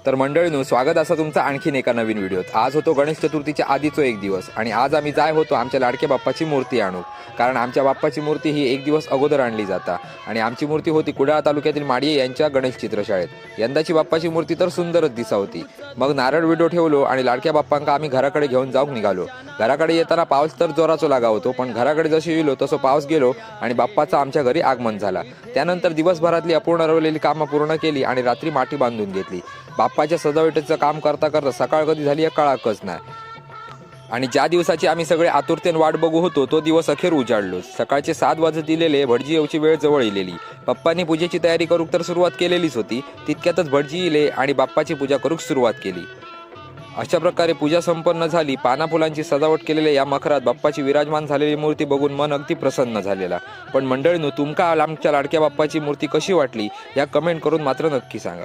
तर मंडळींनो, स्वागत असा तुमचा आणखीन एका नवीन व्हिडिओत। आज होतो गणेश चतुर्थीच्या आधीचा एक दिवस आणि आज आम्ही जाय होतो आमच्या लाडक्या बाप्पाची मूर्ती आणू। कारण आमच्या बाप्पाची मूर्ती ही एक दिवस अगोदर आणली जाता आणि आमची मूर्ती होती कुडाळ तालुक्यातील माडिये यांच्या गणेश चित्रशाळेत। यंदाची बाप्पाची मूर्ती तर सुंदरच दिसा होती। मग नारळ व्हिडिओ ठेवलो आणि लाडक्या बाप्पांका आम्ही घराकडे घेऊन जाऊन निघालो। घराकडे येताना पाऊस तर जोराचो लागा होतो, पण घराकडे जशी येलो तसं पाऊस गेलो आणि बाप्पाचं आमच्या घरी आगमन झाला। त्यानंतर दिवसभरातली अपूर्ण राहिलेली कामं पूर्ण केली आणि रात्री माठी बांधून घेतली। बाप्पाच्या सजावटीचं काम करता करता सकाळ कधी झाली या कळाकच नाही आणि ज्या दिवसाची आम्ही सगळे आतुरतेने वाट बघू होतो तो दिवस अखेर उजाडलो। सकाळचे 7 वाजत दिलेले भटजी येऊची वेळ जवळ येलेली। बाप्पांनी पूजेची तयारी करूक तर सुरुवात केलेलीच होती, तितक्यातच भटजी येले आणि बाप्पाची पूजा करूक सुरुवात केली। अशा प्रकारे पूजा संपन्न झाली। पाना फुलांची सजावट केलेल्या या मखरात बाप्पाची विराजमान झालेली मूर्ती बघून मन अगदी प्रसन्न झालेला। पण मंडळींनो, तुमका आमच्या लाडक्या बाप्पाची मूर्ती कशी वाटली या कमेंट करून मात्र नक्की सांगा।